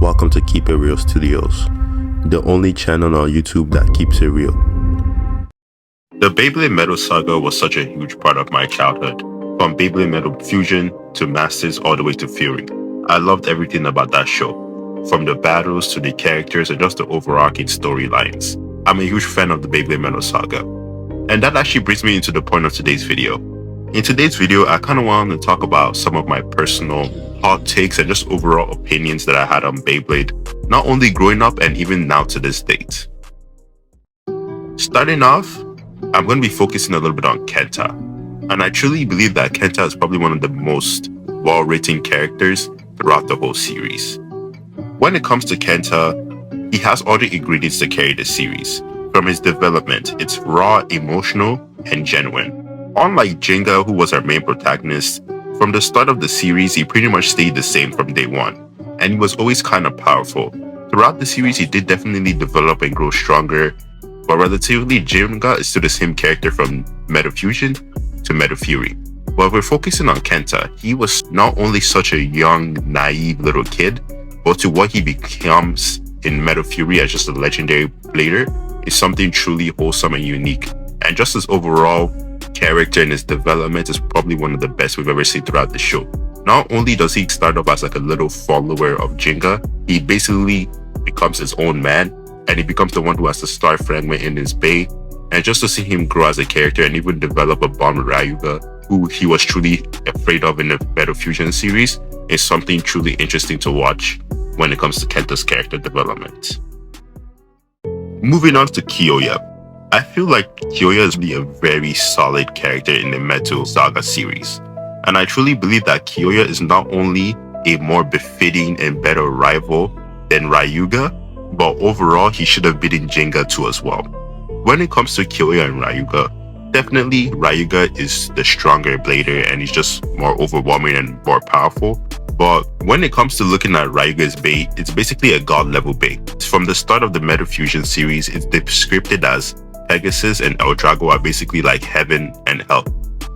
Welcome to KeepItReal Studios, the only channel on YouTube that keeps it real. The Beyblade Metal Saga was such a huge part of my childhood, from Beyblade Metal Fusion to Masters all the way to Fury. I loved everything about that show, from the battles to the characters and just the overarching storylines. I'm a huge fan of the Beyblade Metal Saga. And that actually brings me into the point of today's video. In today's video, I kind of wanted to talk about some of my personal hot takes and just overall opinions that I had on Beyblade, not only growing up and even now to this date. Starting off, I'm going to be focusing a little bit on Kenta. And I truly believe that Kenta is probably one of the most well-written characters throughout the whole series. When it comes to Kenta, he has all the ingredients to carry the series. From his development, it's raw, emotional, and genuine. Unlike Jinga, who was our main protagonist, from the start of the series, he pretty much stayed the same from day one, and he was always kind of powerful. Throughout the series, he did definitely develop and grow stronger, but relatively, Jinga is still the same character from Metal Fusion to Metal Fury. But if we're focusing on Kenta, he was not only such a young, naive little kid, but to what he becomes in Metal Fury as just a legendary blader is something truly wholesome and unique. And just his overall character and his development is probably one of the best we've ever seen throughout the show. Not only does he start off as like a little follower of Jinga, he basically becomes his own man, and he becomes the one who has the star fragment in his bay. And just to see him grow as a character and even develop a bond with Ryuga, who he was truly afraid of in the Metal Fusion series, is something truly interesting to watch when it comes to Kenta's character development. Moving on to Kyoya. I feel like Kyoya is really a very solid character in the Metal Saga series. And I truly believe that Kyoya is not only a more befitting and better rival than Ryuga, but overall he should have beaten Jinga too as well. When it comes to Kyoya and Ryuga, definitely Ryuga is the stronger blader and he's just more overwhelming and more powerful. But when it comes to looking at Ryuga's bay, it's basically a god level bay. From the start of the Metal Fusion series, it's described as Pegasus and El Drago are basically like heaven and hell.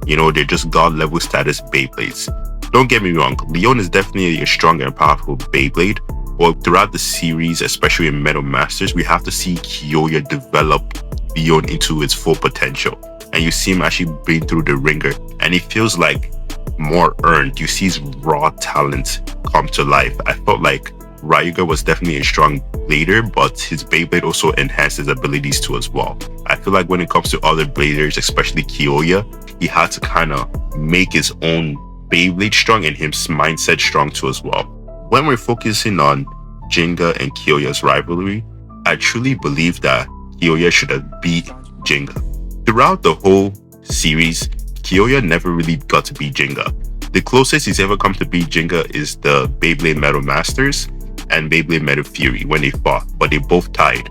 You know, they're just god level status Beyblades. Don't get me wrong, Leon is definitely a strong and powerful Beyblade, but throughout the series, especially in Metal Masters, we have to see Kyoya develop Leon into its full potential. And you see him actually being through the ringer, and it feels like more earned. You see his raw talent come to life. I felt like Ryuga was definitely a strong blader, but his Beyblade also enhanced his abilities too as well. I feel like when it comes to other bladers, especially Kyoya, he had to kind of make his own Beyblade strong and his mindset strong too as well. When we're focusing on Jinga and Kyoya's rivalry, I truly believe that Kyoya should have beat Jinga. Throughout the whole series, Kyoya never really got to beat Jinga. The closest he's ever come to beat Jinga is the Beyblade Metal Masters and Beyblade Metal Fury when they fought, but they both tied.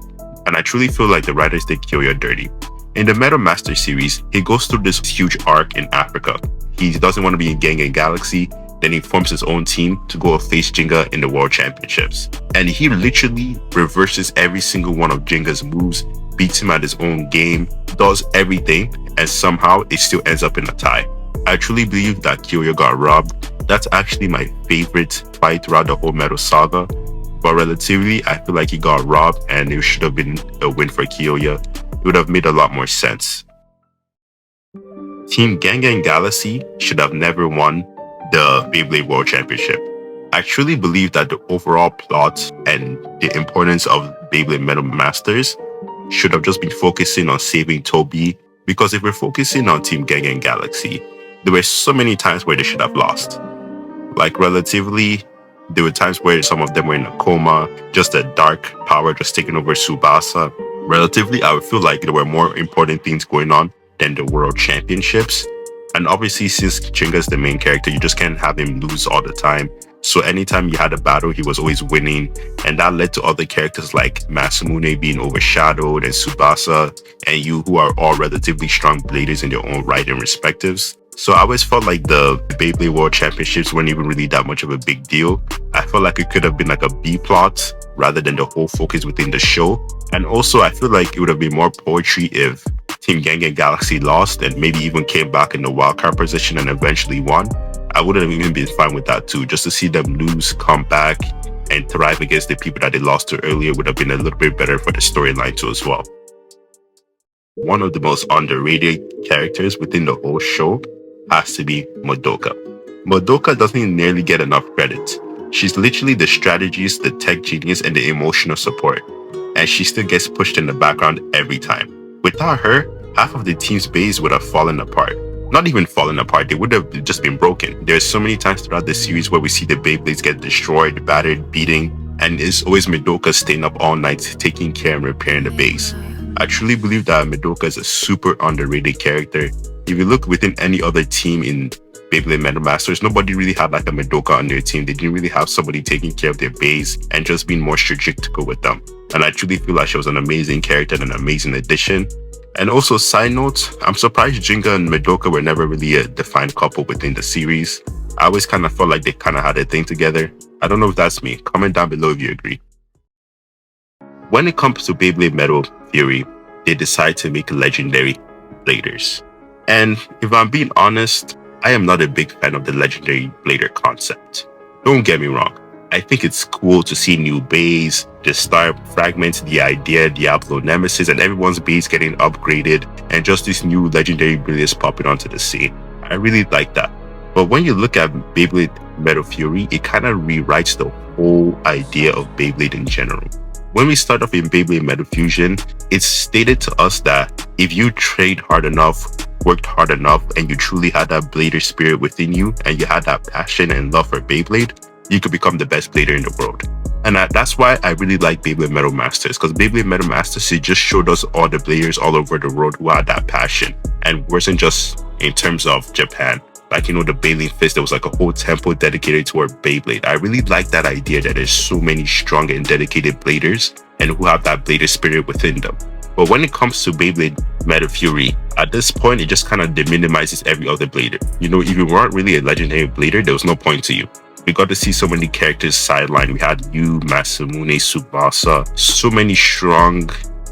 And I truly feel like the writers did Kyoya dirty. In the Metal Master series, he goes through this huge arc in Africa. He doesn't want to be in Gang and Galaxy, then he forms his own team to go face Jinga in the World Championships. And he literally reverses every single one of Jinga's moves, beats him at his own game, does everything, and somehow it still ends up in a tie. I truly believe that Kyoya got robbed. That's actually my favorite fight throughout the whole Metal Saga. But relatively, I feel like he got robbed and it should have been a win for Kyoya. It would have made a lot more sense. Team Gang and Galaxy should have never won the Beyblade World Championship. I truly believe that the overall plot and the importance of Beyblade Metal Masters should have just been focusing on saving Toby, because if we're focusing on Team Gang and Galaxy, there were so many times where they should have lost. Like relatively, there were times where some of them were in a coma, just a dark power just taking over Tsubasa. Relatively, I would feel like there were more important things going on than the World Championships. And obviously, since Jinga's the main character, you just can't have him lose all the time. So anytime you had a battle, he was always winning. And that led to other characters like Masamune being overshadowed and Tsubasa and you, who are all relatively strong bladers in their own right and respectives. So I always felt like the Beyblade World Championships weren't even really that much of a big deal. I felt like it could have been like a B plot rather than the whole focus within the show. And also I feel like it would have been more poetry if Team Gang and Galaxy lost and maybe even came back in the wildcard position and eventually won. I would have even been fine with that too, just to see them lose, come back, and thrive against the people that they lost to earlier would have been a little bit better for the storyline too as well. One of the most underrated characters within the whole show has to be Madoka. Madoka doesn't nearly get enough credit. She's literally the strategist, the tech genius, and the emotional support. And she still gets pushed in the background every time. Without her, half of the team's base would have fallen apart. Not even fallen apart, they would have just been broken. There's so many times throughout the series where we see the Beyblades get destroyed, battered, beating, and it's always Madoka staying up all night taking care and repairing the base. I truly believe that Madoka is a super underrated character. If you look within any other team in Beyblade Metal Masters, nobody really had like a Madoka on their team. They didn't really have somebody taking care of their base and just being more strategic with them. And I truly feel like she was an amazing character and an amazing addition. And also, side note, I'm surprised Jinga and Madoka were never really a defined couple within the series. I always kind of felt like they kind of had a thing together. I don't know if that's me. Comment down below if you agree. When it comes to Beyblade Metal Fury, they decide to make legendary bladers. And if I'm being honest, I am not a big fan of the legendary blader concept. Don't get me wrong. I think it's cool to see new bays, the star fragments, the idea, Diablo Nemesis, and everyone's base getting upgraded, and just these new legendary bladers popping onto the scene. I really like that. But when you look at Beyblade Metal Fury, it kind of rewrites the whole idea of Beyblade in general. When we start off in Beyblade Metal Fusion, it's stated to us that if you trained hard enough, worked hard enough, and you truly had that blader spirit within you, and you had that passion and love for Beyblade, you could become the best blader in the world. And that's why I really like Beyblade Metal Masters, because Beyblade Metal Masters, it just showed us all the bladers all over the world who had that passion. And wasn't just in terms of Japan. Like, you know, the Beyblade Fist, there was like a whole temple dedicated toward Beyblade. I really like that idea that there's so many strong and dedicated bladers and who have that blader spirit within them. But when it comes to Beyblade Metal Fury, at this point, it just kind of deminimizes every other blader. You know, if you weren't really a legendary blader, there was no point to you. We got to see so many characters sidelined. We had Yu, Masamune, Tsubasa, so many strong,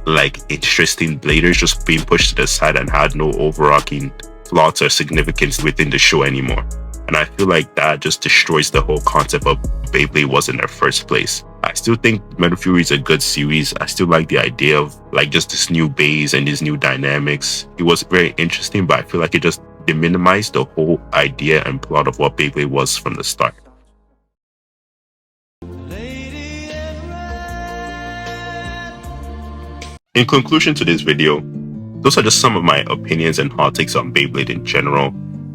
like, interesting bladers just being pushed to the side and had no overarching plots or significance within the show anymore. And I feel like that just destroys the whole concept of Beyblade was in the first place. I still think Metal Fury is a good series. I still like the idea of like just this new base and these new dynamics. It was very interesting, but I feel like it just deminimized the whole idea and plot of what Beyblade was from the start. In conclusion to this video, those are just some of my opinions and hot takes on Beyblade in general.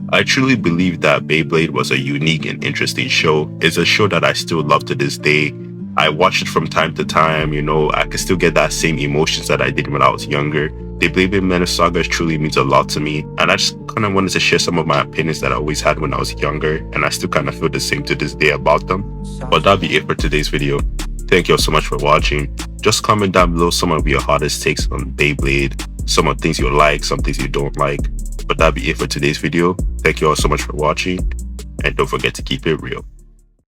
I truly believe that Beyblade was a unique and interesting show. It's a show that I still love to this day. I watch it from time to time, you know, I can still get that same emotions that I did when I was younger. The Beyblade Metal Saga truly means a lot to me, and I just kind of wanted to share some of my opinions that I always had when I was younger, and I still kind of feel the same to this day about them. But that'll be it for today's video. Thank you all so much for watching. Just comment down below some of your hottest takes on Beyblade, some of the things you like, some things you don't like. But that'll be it for today's video. Thank you all so much for watching, and don't forget to keep it real.